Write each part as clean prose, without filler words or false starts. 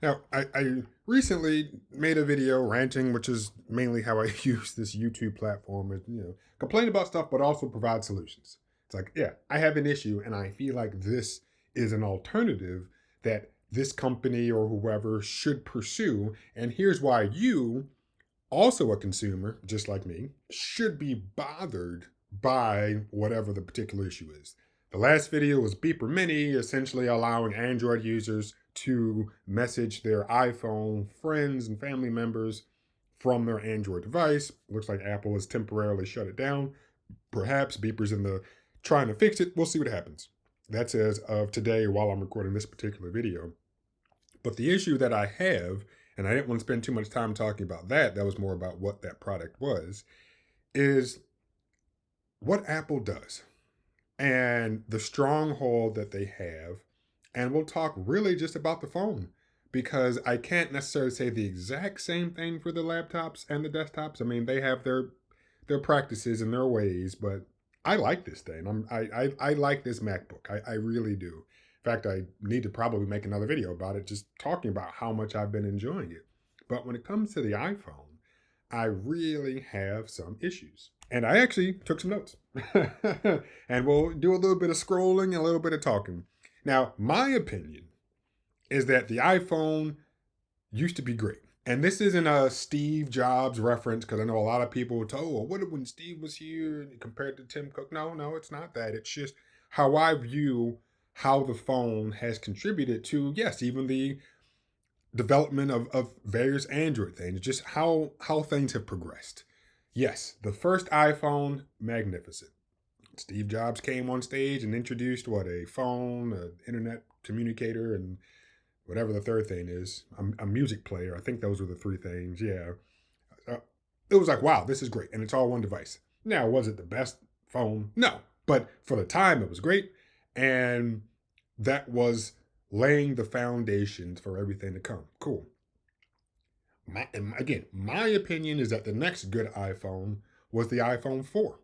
Now, I recently made a video ranting, which is mainly how I use this YouTube platform, is, complain about stuff, but also provide solutions. It's like, yeah, I have an issue, and I feel like this is an alternative that this company or whoever should pursue. And here's why you, also a consumer, just like me, should be bothered by whatever the particular issue is. The last video was Beeper Mini, essentially allowing Android users to message their iPhone friends and family members from their Android device. Looks like Apple has temporarily shut it down. Perhaps Beeper's in the trying to fix it. We'll see what happens. That's as of today while I'm recording this particular video. But the issue that I have, and I didn't want to spend too much time talking about that, that was more about what that product was, is what Apple does and the stronghold that they have. And we'll talk really just about the phone because I can't necessarily say the exact same thing for the laptops and the desktops. I mean, they have their practices and their ways, but I like this thing. I like this MacBook. I really do. In fact, I need to probably make another video about it, just talking about how much I've been enjoying it. But when it comes to the iPhone, I really have some issues. And I actually took some notes. And we'll do a little bit of scrolling and a little bit of talking. Now, my opinion is that the iPhone used to be great. And this isn't a Steve Jobs reference because I know a lot of people would tell, oh, well, what if when Steve was here compared to Tim Cook? No, it's not that. It's just how I view how the phone has contributed to, yes, even the development of various Android things, just how things have progressed. Yes, the first iPhone, magnificent. Steve Jobs came on stage and introduced what, a phone, an internet communicator, and whatever the third thing is, a music player. I think those were the three things. Yeah, uh, it was like, wow, this is great, and it's all one device. Now, was it the best phone? No, but for the time, it was great, and that was laying the foundations for everything to come. Cool. Again, my opinion is that the next good iPhone was the iPhone 4.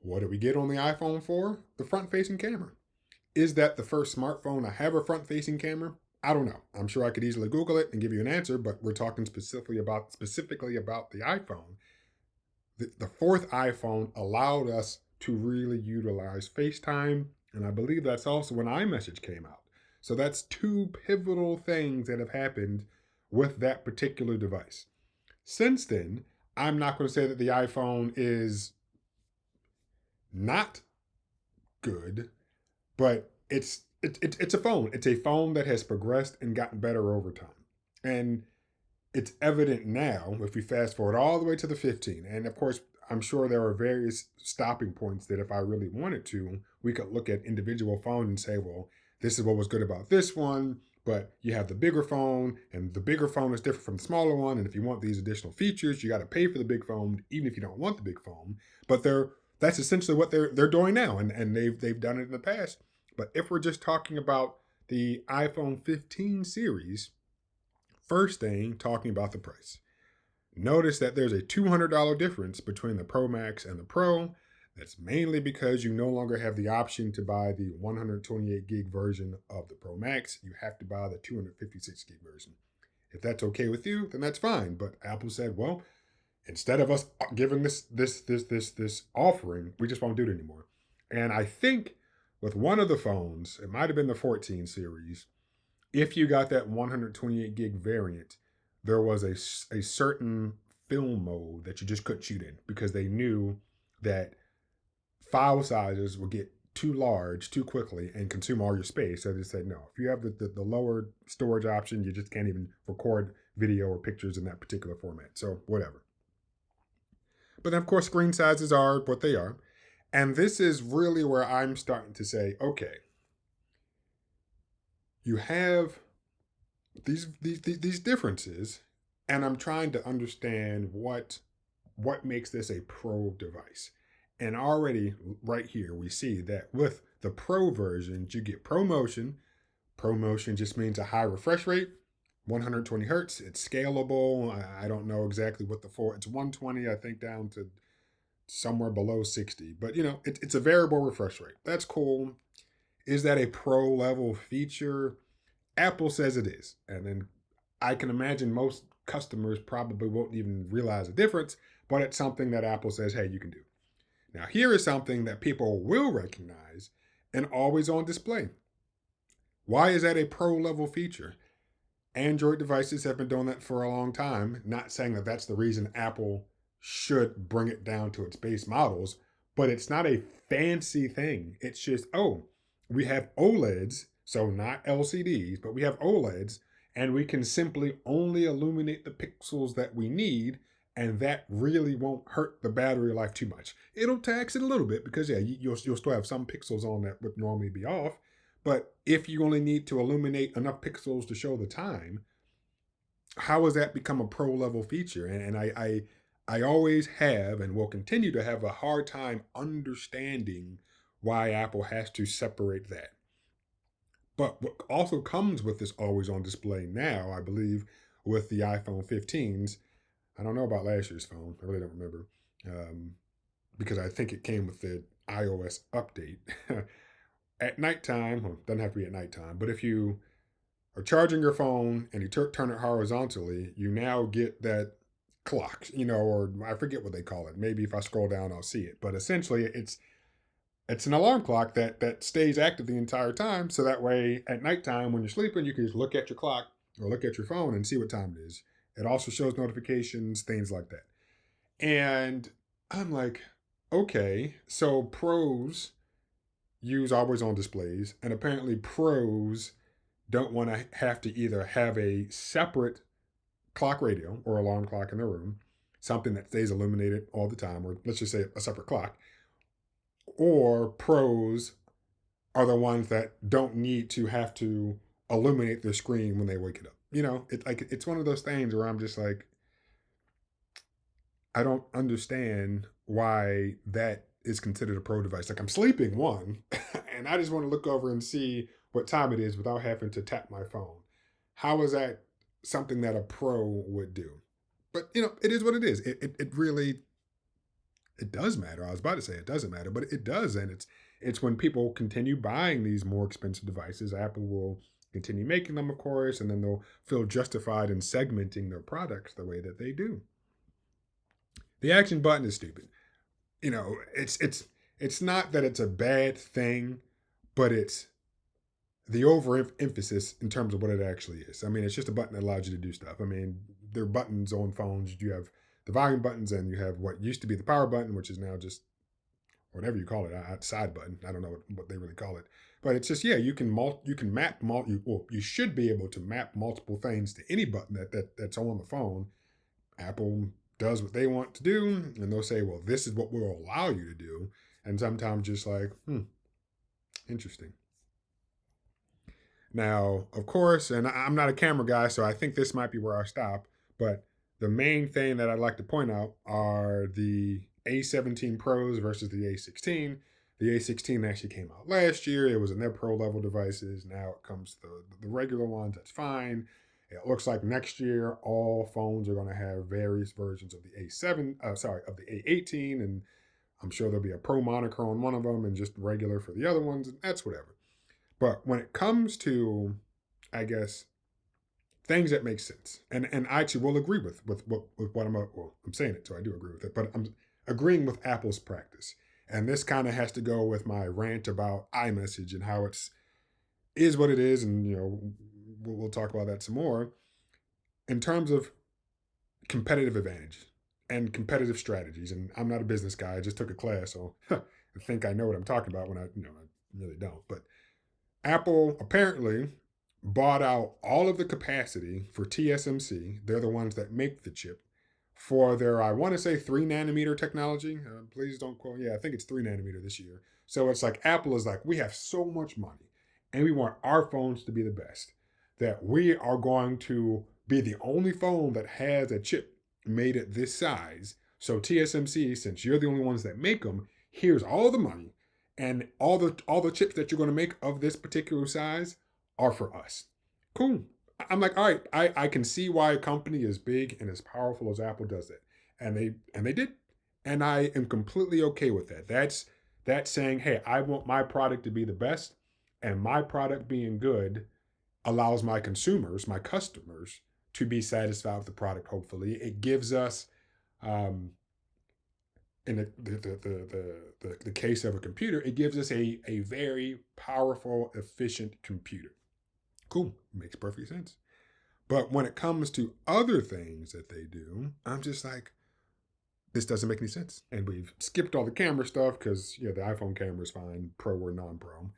What did we get on the iPhone 4? The front facing camera. Is that the first smartphone to have a front facing camera? I don't know. I'm sure I could easily Google it and give you an answer, but we're talking specifically about the iPhone. The fourth iPhone allowed us to really utilize FaceTime, and I believe that's also when iMessage came out. So that's two pivotal things that have happened with that particular device. Since then, I'm not going to say that the iPhone is not good, but it's a phone. It's a phone that has progressed and gotten better over time. And it's evident now if we fast forward all the way to the 15. And of course, I'm sure there are various stopping points that if I really wanted to, we could look at individual phones and say, well, this is what was good about this one. But you have the bigger phone, and the bigger phone is different from the smaller one. And if you want these additional features, you got to pay for the big phone, even if you don't want the big phone. But that's essentially what they're doing now, and they've done it in the past. But if we're just talking about the iPhone 15 series, first thing, talking about the price. Notice that there's a $200 difference between the Pro Max and the Pro. That's mainly because you no longer have the option to buy the 128 gig version of the Pro Max. You have to buy the 256 gig version. If that's okay with you, then that's fine. But Apple said, well, instead of us giving this offering, we just won't do it anymore. And I think with one of the phones, it might have been the 14 series, if you got that 128 gig variant, there was a certain film mode that you just couldn't shoot in because they knew that file sizes would get too large too quickly and consume all your space. So they said, no, if you have the lower storage option, you just can't even record video or pictures in that particular format. So whatever. But then, of course, screen sizes are what they are. And this is really where I'm starting to say, okay, you have these differences, and I'm trying to understand what makes this a pro device. And already right here we see that with the pro versions you get ProMotion. ProMotion just means a high refresh rate, 120 hertz. It's scalable. I don't know exactly what it's 120, I think, down to somewhere below 60, but it's a variable refresh rate. That's cool. Is that a pro level feature? Apple says it is. And then I can imagine most customers probably won't even realize the difference, but it's something that Apple says, hey, you can do. Now, here is something that people will recognize: an always on display. Why is that a pro level feature? Android devices have been doing that for a long time. Not saying that that's the reason Apple should bring it down to its base models, but it's not a fancy thing. It's just, oh, we have OLEDs, so not LCDs, but we have OLEDs, and we can simply only illuminate the pixels that we need, and that really won't hurt the battery life too much. It'll tax it a little bit because, yeah, you'll still have some pixels on that would normally be off, but if you only need to illuminate enough pixels to show the time, how has that become a pro level feature? And I always have and will continue to have a hard time understanding why Apple has to separate that. But what also comes with this always on display now, I believe, with the iPhone 15s, I don't know about last year's phone. I really don't remember, because I think it came with the iOS update. At nighttime, well, it doesn't have to be at nighttime, but if you are charging your phone and you turn it horizontally, you now get that clock, or I forget what they call it. Maybe if I scroll down, I'll see it. But essentially, it's an alarm clock that stays active the entire time. So that way, at nighttime when you're sleeping, you can just look at your clock or look at your phone and see what time it is. It also shows notifications, things like that. And I'm like, okay, so pros use always on displays, and apparently pros don't want to have to either have a separate clock radio or alarm clock in their room, something that stays illuminated all the time, or let's just say a separate clock, or pros are the ones that don't need to have to illuminate their screen when they wake it up. It's one of those things where I'm just like, I don't understand why that is considered a pro device. Like, I'm sleeping one, and I just want to look over and see what time it is without having to tap my phone. How is that something that a pro would do? But it is what it is. It really, it does matter. I was about to say it doesn't matter, but it does, and it's when people continue buying these more expensive devices, Apple will continue making them, of course, and then they'll feel justified in segmenting their products the way that they do. The action button is stupid. It's not that it's a bad thing, but it's the overemphasis in terms of what it actually is. I mean, it's just a button that allows you to do stuff. I mean, there are buttons on phones. You have the volume buttons, and you have what used to be the power button, which is now just whatever you call it, a side button. I don't know what they really call it, but it's just, yeah, you can map you should be able to map multiple things to any button that's on the phone. Apple does what they want to do, and they'll say, well, this is what we'll allow you to do. And sometimes just like, interesting. Now, of course, and I'm not a camera guy, so I think this might be where I stop, but the main thing that I'd like to point out are the A17 Pros versus the A16. The A16 actually came out last year. It was in their pro level devices. Now it comes to the regular ones. That's fine. It looks like next year all phones are going to have various versions of the of the A18, and I'm sure there'll be a pro moniker on one of them and just regular for the other ones, and that's whatever. But when it comes to, I guess, things that make sense, and I actually will agree with what I'm saying it, so I do agree with it, but I'm agreeing with Apple's practice, and this kind of has to go with my rant about iMessage and how is what it is, and we'll talk about that some more in terms of competitive advantage and competitive strategies. And I'm not a business guy; I just took a class, so I think I know what I'm talking about when I really don't. But Apple apparently bought out all of the capacity for TSMC. They're the ones that make the chip for their, I want to say, 3 nanometer technology. Please don't quote. Yeah, I think it's 3 nanometer this year. So it's like Apple is like, we have so much money and we want our phones to be the best, that we are going to be the only phone that has a chip made at this size. So TSMC, since you're the only ones that make them, here's all the money, and all the chips that you're going to make of this particular size are for us. Cool. I'm like, all right, I can see why a company as big and as powerful as Apple does it. And they did. And I am completely okay with that. That's saying, hey, I want my product to be the best, and my product being good allows my consumers, my customers, to be satisfied with the product. Hopefully, it gives us, um, in the case of a computer, it gives us a very powerful, efficient computer. Cool, makes perfect sense. But when it comes to other things that they do, I'm just like, this doesn't make any sense. And we've skipped all the camera stuff because the iPhone camera is fine, pro or non-pro.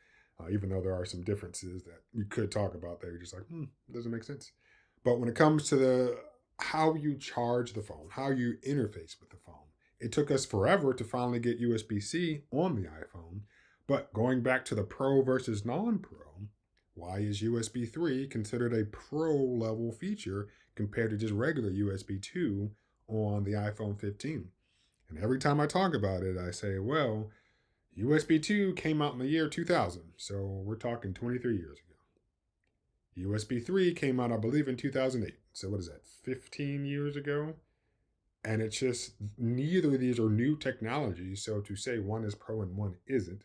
Even though there are some differences that we could talk about, they're just like, it doesn't make sense. But when it comes to the how you charge the phone, how you interface with the phone, it took us forever to finally get USB-C on the iPhone. But going back to the pro versus non-pro, why is USB 3 considered a pro level feature compared to just regular USB 2 on the iPhone 15? And every time I talk about it, I say, well, USB 2 came out in the year 2000, so we're talking 23 years ago. USB 3 came out, I believe, in 2008. So what is that, 15 years ago? And it's just neither of these are new technologies. So to say one is pro and one isn't,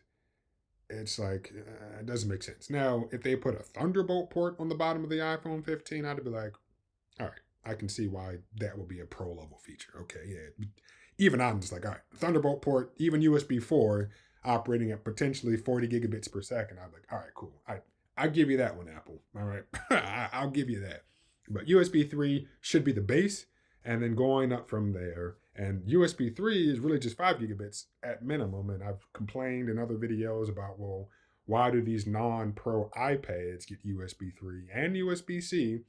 it's like, it doesn't make sense. Now, if they put a Thunderbolt port on the bottom of the iPhone 15, I'd be like, all right, I can see why that would be a pro level feature. Okay, yeah. Even I'm just like, all right, Thunderbolt port, even USB 4 operating at potentially 40 gigabits per second. I'm like, all right, cool. I'll give you that one, Apple. All right, I'll give you that. But USB 3 should be the base, and then going up from there. And USB 3 is really just 5 gigabits at minimum. And I've complained in other videos about, well, why do these non-pro iPads get USB 3 and USB-C,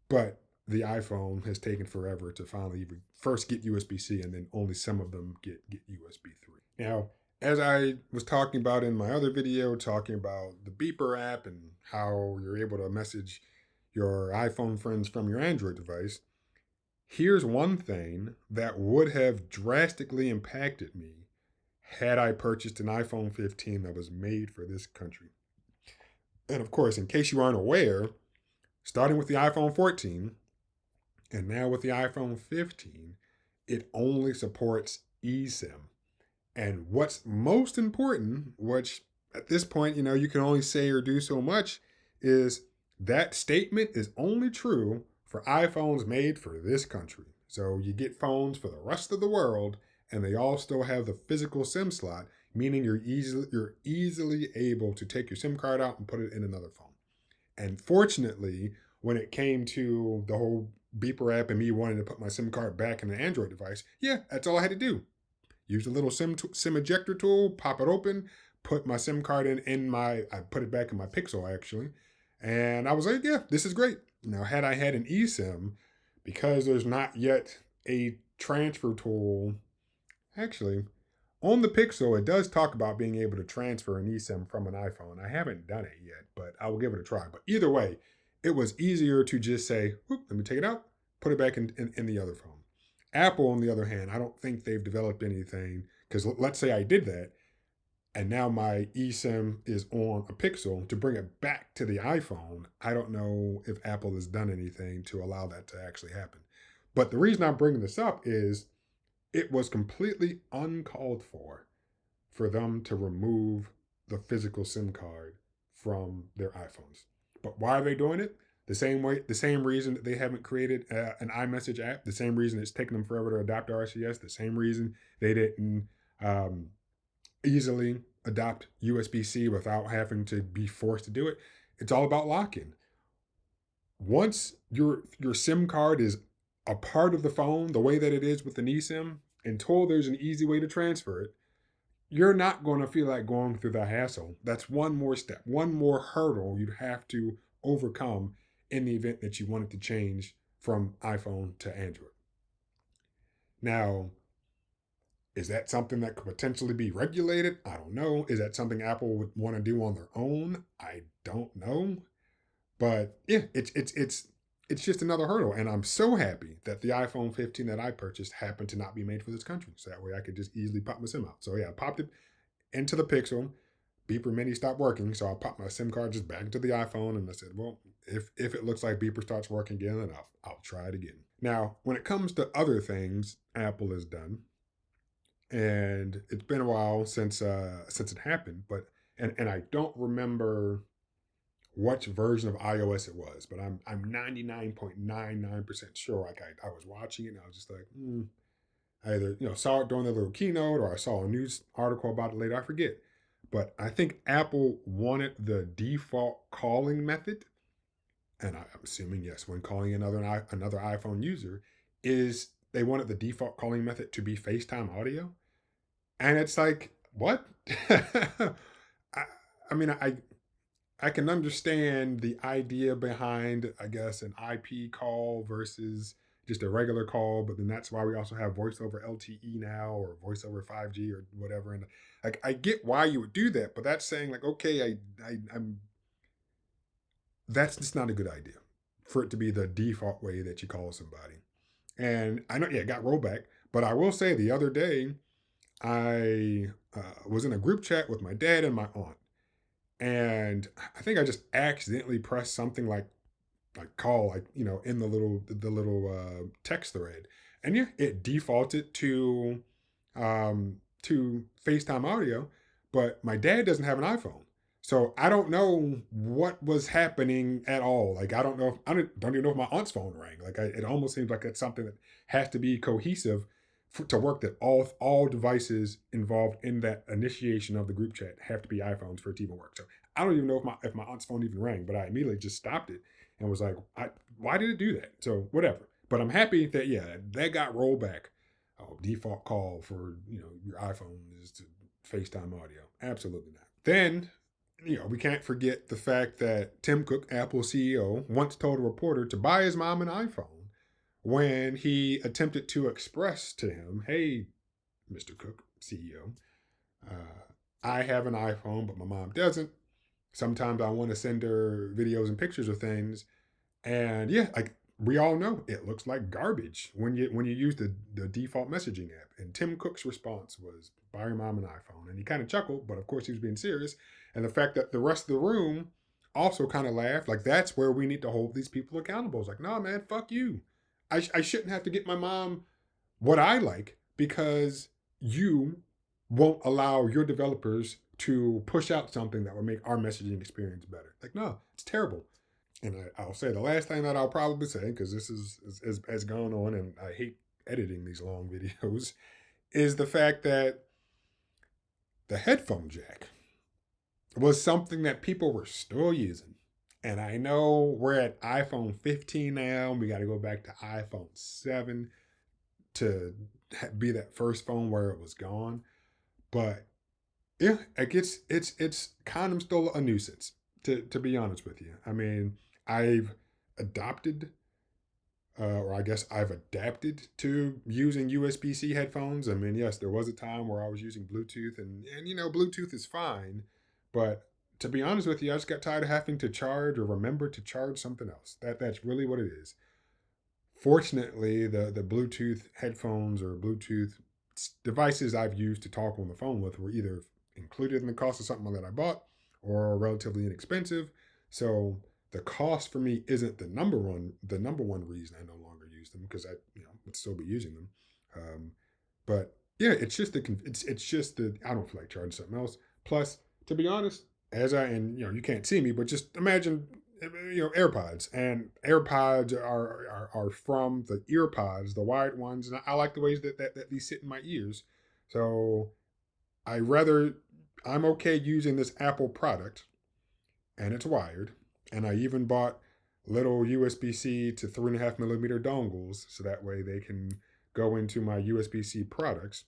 but the iPhone has taken forever to finally even first get USB-C, and then only some of them get USB 3. Now, as I was talking about in my other video, talking about the Beeper app and how you're able to message your iPhone friends from your Android device, here's one thing that would have drastically impacted me had I purchased an iPhone 15 that was made for this country. And of course, in case you aren't aware, starting with the iPhone 14 and now with the iPhone 15, it only supports eSIM. And what's most important, which at this point, you can only say or do so much, is that statement is only true for iPhones made for this country. So you get phones for the rest of the world, and they all still have the physical SIM slot, meaning you're easily able to take your SIM card out and put it in another phone. And fortunately, when it came to the whole Beeper app and me wanting to put my SIM card back in the Android device, that's all I had to do. Use the little SIM ejector tool, pop it open, put my SIM card I put it back in my Pixel actually, and I was like, this is great. Now, had I had an eSIM, because there's not yet a transfer tool, actually, on the Pixel, it does talk about being able to transfer an eSIM from an iPhone. I haven't done it yet, but I will give it a try. But either way, it was easier to just say, let me take it out, put it back in the other phone. Apple, on the other hand, I don't think they've developed anything, because let's say I did that, and now my eSIM is on a Pixel to bring it back to the iPhone. I don't know if Apple has done anything to allow that to actually happen. But the reason I'm bringing this up is it was completely uncalled for them to remove the physical SIM card from their iPhones. But why are they doing it? The same reason that they haven't created an iMessage app, the same reason it's taken them forever to adopt RCS, the same reason they didn't easily adopt USB-C without having to be forced to do it. It's all about lock-in. Once your SIM card is a part of the phone, the way that it is with an eSIM, until there's an easy way to transfer it, you're not going to feel like going through the hassle. That's one more step, one more hurdle you'd have to overcome in the event that you wanted to change from iPhone to Android. Now, is that something that could potentially be regulated? I don't know. Is that something Apple would want to do on their own? I don't know. But it's just another hurdle. And I'm so happy that the iPhone 15 that I purchased happened to not be made for this country. So that way I could just easily pop my SIM out. So I popped it into the Pixel. Beeper Mini stopped working, so I popped my SIM card just back into the iPhone, and I said, well, if it looks like Beeper starts working again, then I'll try it again. Now, when it comes to other things Apple has done, and it's been a while since it happened, but and I don't remember which version of iOS it was, but I'm 99.99% sure. Like I was watching it and I was just like, I either saw it during the little keynote or I saw a news article about it later. I forget, but I think Apple wanted the default calling method, and I'm assuming yes, when calling another iPhone user, is they wanted the default calling method to be FaceTime audio, and it's like what? I, I mean, I can understand the idea behind, I guess, an IP call versus just a regular call, but then that's why we also have voice over LTE now or voice over 5G or whatever. And like, I get why you would do that, but that's saying like, okay, I'm that's just not a good idea for it to be the default way that you call somebody. And I know, yeah, it got rolled back, but I will say the other day I was in a group chat with my dad and my aunt, and I think I just accidentally pressed something like call like in the little text thread, and yeah, it defaulted to FaceTime audio, but my dad doesn't have an iPhone, so I don't know what was happening at all. Like I don't know if don't even know if my aunt's phone rang. Like it almost seems like it's something that has to be cohesive to work, that all devices involved in that initiation of the group chat have to be iPhones for it to even work. So I don't even know if my aunt's phone even rang, but I immediately just stopped it and was like, why did it do that? So whatever. But I'm happy that that got rolled back. Oh, default call for your iPhone is to FaceTime audio. Absolutely not. Then we can't forget the fact that Tim Cook, Apple CEO, once told a reporter to buy his mom an iPhone when he attempted to express to him, "Hey, Mr. Cook, CEO, I have an iPhone, but my mom doesn't. Sometimes I want to send her videos and pictures of things, and yeah, like we all know, it looks like garbage when you use the default messaging app." And Tim Cook's response was, "Buy your mom an iPhone," and he kind of chuckled, but of course he was being serious. And the fact that the rest of the room also kind of laughed, like that's where we need to hold these people accountable. It's like, no, man, fuck you. I shouldn't have to get my mom what I like because you won't allow your developers to push out something that will make our messaging experience better. Like, no, it's terrible. And I'll say the last thing that I'll probably say, because this has gone on and I hate editing these long videos, is the fact that the headphone jack was something that people were still using. And I know we're at iPhone 15 now. We got to go back to iPhone 7 to be that first phone where it was gone. But yeah, it's kind of still a nuisance to be honest with you. I mean, I've adopted, or I guess I've adapted to using USB-C headphones. I mean, yes, there was a time where I was using Bluetooth, and Bluetooth is fine, but to be honest with you, I just got tired of having to charge or remember to charge something else. That's really what it is. Fortunately, the Bluetooth headphones or Bluetooth devices I've used to talk on the phone with were either included in the cost of something that I bought or relatively inexpensive. So the cost for me isn't the number one reason I no longer use them, because I would still be using them. But yeah, it's just the I don't feel like charging something else. Plus, to be honest, and you can't see me, but just imagine AirPods, and AirPods are from the EarPods, the wired ones, and I like the ways that these sit in my ears. So I'm okay using this Apple product, and it's wired, and I even bought little USB-C to 3.5 millimeter dongles, so that way they can go into my USB-C products.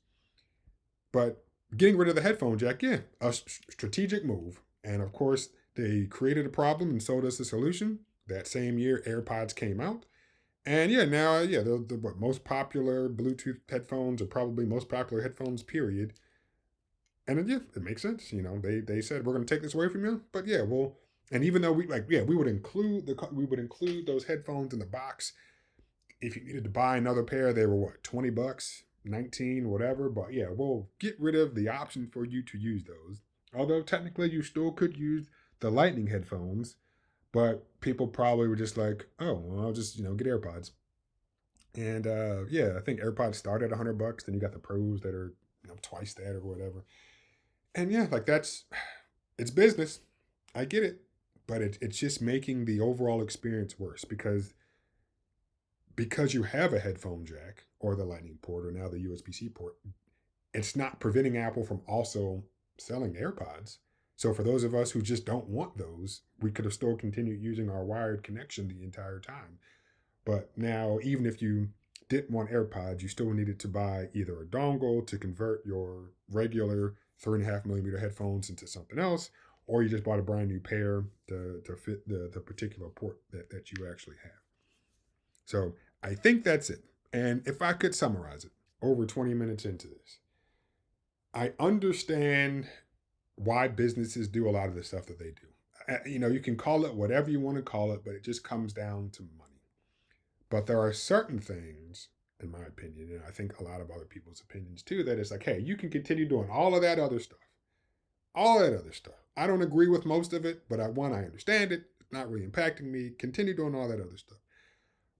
But getting rid of the headphone jack, yeah, a strategic move. And of course, they created a problem and sold us a solution. That same year, AirPods came out. And yeah, now, yeah, they're the most popular Bluetooth headphones, or probably most popular headphones, period. And yeah, it makes sense. They said, we're going to take this away from you. But yeah, and even though we would include those headphones in the box. If you needed to buy another pair, they were what, $20, 19, whatever. But yeah, we'll get rid of the option for you to use those. Although technically you still could use the Lightning headphones, but people probably were just like, oh, well, I'll just get AirPods. And yeah, I think AirPods start at $100. Then you got the Pros that are twice that or whatever. And yeah, like it's business. I get it, but it's just making the overall experience worse because you have a headphone jack or the lightning port or now the USB-C port. It's not preventing Apple from also selling AirPods. So for those of us who just don't want those, we could have still continued using our wired connection the entire time. But now, even if you didn't want AirPods, you still needed to buy either a dongle to convert your regular 3.5 millimeter headphones into something else, or you just bought a brand new pair to fit the particular port that you actually have. So I think that's it. And if I could summarize it over 20 minutes into this, I understand why businesses do a lot of the stuff that they do. You can call it whatever you want to call it, but it just comes down to money. But there are certain things, in my opinion, and I think a lot of other people's opinions too, that it's like, hey, you can continue doing all of that other stuff. All that other stuff. I don't agree with most of it, but I understand it. It's not really impacting me. Continue doing all that other stuff.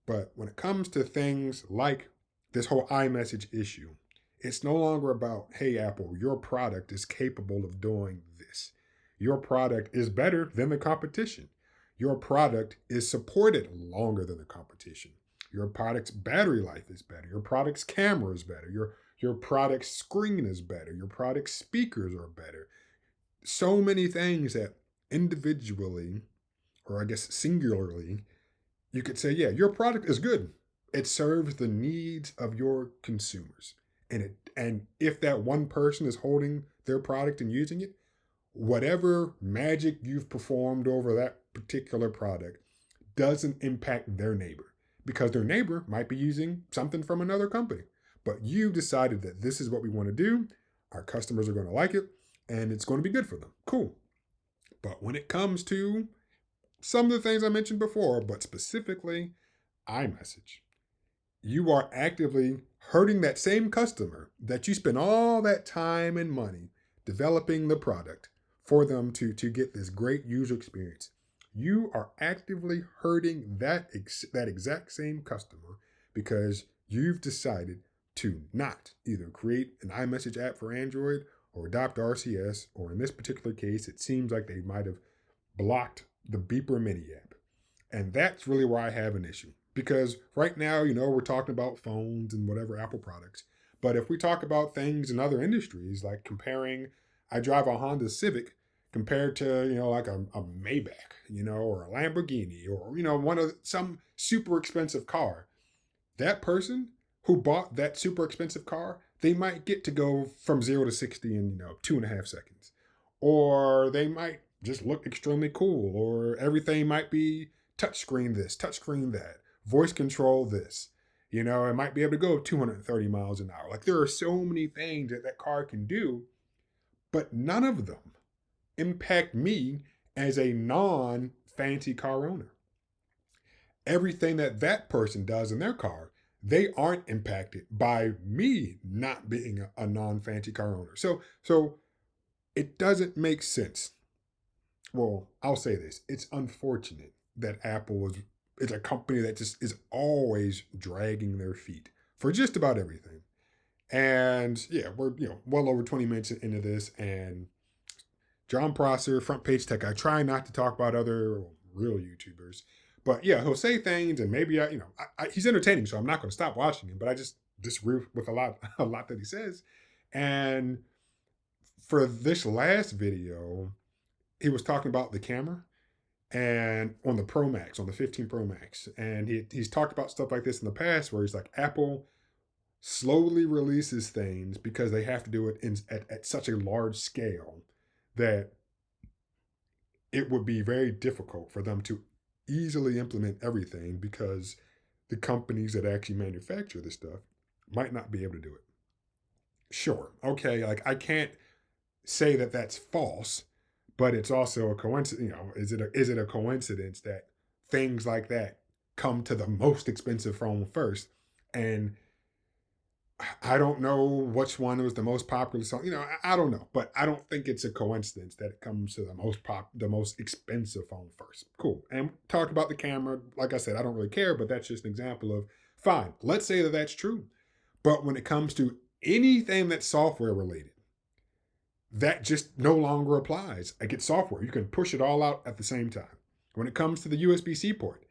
But when it comes to things like this whole iMessage issue, it's no longer about, hey, Apple, your product is capable of doing this. Your product is better than the competition. Your product is supported longer than the competition. Your product's battery life is better. Your product's camera is better. Your product's screen is better. Your product's speakers are better. So many things that individually, or I guess singularly, you could say, yeah, your product is good. It serves the needs of your consumers. And if that one person is holding their product and using it, whatever magic you've performed over that particular product doesn't impact their neighbor, because their neighbor might be using something from another company. But you decided that this is what we want to do. Our customers are going to like it, and it's going to be good for them. Cool. But when it comes to some of the things I mentioned before, but specifically iMessage, you are actively hurting that same customer that you spent all that time and money developing the product for them to get this great user experience. You are actively hurting that exact same customer because you've decided to not either create an iMessage app for Android or adopt RCS, or in this particular case, it seems like they might have blocked the Beeper Mini app. And that's really where I have an issue. Because right now, we're talking about phones and whatever Apple products. But if we talk about things in other industries, like I drive a Honda Civic compared to, like a Maybach, or a Lamborghini, or, some super expensive car. That person who bought that super expensive car, they might get to go from 0 to 60 in, 2.5 seconds. Or they might just look extremely cool, or everything might be touchscreen this, touchscreen that, voice control this. It might be able to go 230 miles an hour. Like, there are so many things that car can do, but none of them impact me as a non-fancy car owner. Everything that person does in their car, they aren't impacted by me not being a non-fancy car owner. So it doesn't make sense. Well, I'll say this. It's unfortunate that Apple is a company that just is always dragging their feet for just about everything. And yeah, we're well over 20 minutes into this, and John Prosser, Front Page Tech. I try not to talk about other real YouTubers, but yeah, he'll say things, and maybe he's entertaining, so I'm not going to stop watching him. But I just disagree with a lot that he says. And for this last video, he was talking about the camera, and on the Pro Max, on the 15 Pro Max, and he's talked about stuff like this in the past, where he's like, Apple slowly releases things because they have to do it at such a large scale that it would be very difficult for them to easily implement everything, because the companies that actually manufacture this stuff might not be able to do it. Sure, okay, like, I can't say that that's false, but it's also a coincidence. Is it a coincidence that things like that come to the most expensive phone first? And I don't know which one was the most popular song. I don't know, but I don't think it's a coincidence that it comes to the most expensive phone first. Cool. And talk about the camera. Like I said, I don't really care, but that's just an example of, fine, let's say that that's true. But when it comes to anything that's software related, that just no longer applies. Like, it's software. You can push it all out at the same time. When it comes to the USB-C port,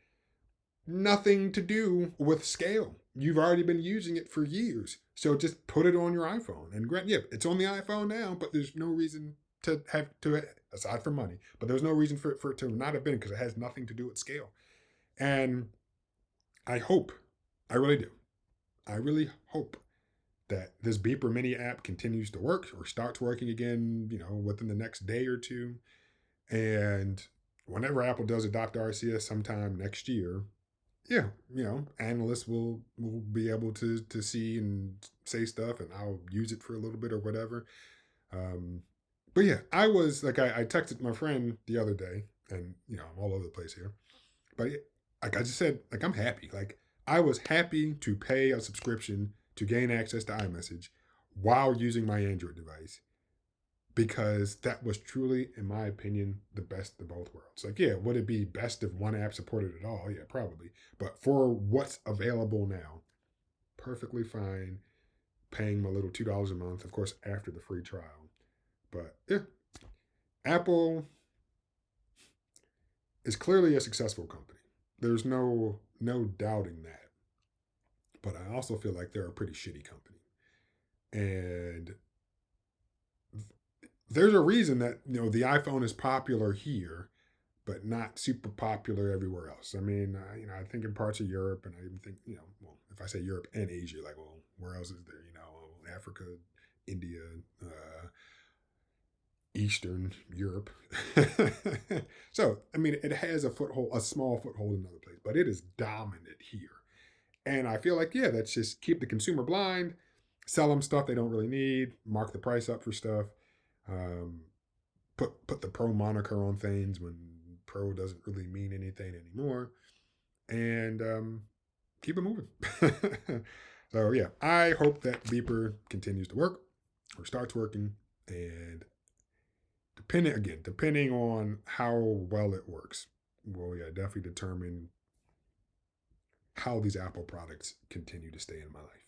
nothing to do with scale. You've already been using it for years. So just put it on your iPhone. And yeah, it's on the iPhone now, but there's no reason to have to, aside from money, but there's no reason for it to not have been, because it has nothing to do with scale. And I hope, I really do, I really hope that this Beeper Mini app continues to work or starts working again, within the next day or two. And whenever Apple does adopt RCS sometime next year, yeah, analysts will be able to see and say stuff, and I'll use it for a little bit or whatever. But yeah, I texted my friend the other day, and I'm all over the place here. But like I just said, like I'm happy. Like I was happy to pay a subscription to gain access to iMessage while using my Android device, because that was truly, in my opinion, the best of both worlds. Like, yeah, would it be best if one app supported it all? Yeah, probably. But for what's available now, perfectly fine paying my little $2 a month, of course, after the free trial. But yeah, Apple is clearly a successful company. There's no doubting that. But I also feel like they're a pretty shitty company. And there's a reason that, the iPhone is popular here, but not super popular everywhere else. I mean, I think in parts of Europe, and I even think, well, if I say Europe and Asia, like, well, where else is there? Africa, India, Eastern Europe. So, I mean, it has a foothold, a small foothold in another place, but it is dominant here. And I feel like, yeah, that's just keep the consumer blind, sell them stuff they don't really need, mark the price up for stuff, um, put the pro moniker on things when pro doesn't really mean anything anymore, and keep it moving. So yeah, I hope that Beeper continues to work or starts working, and depending on how well it works, will definitely determine how these Apple products continue to stay in my life.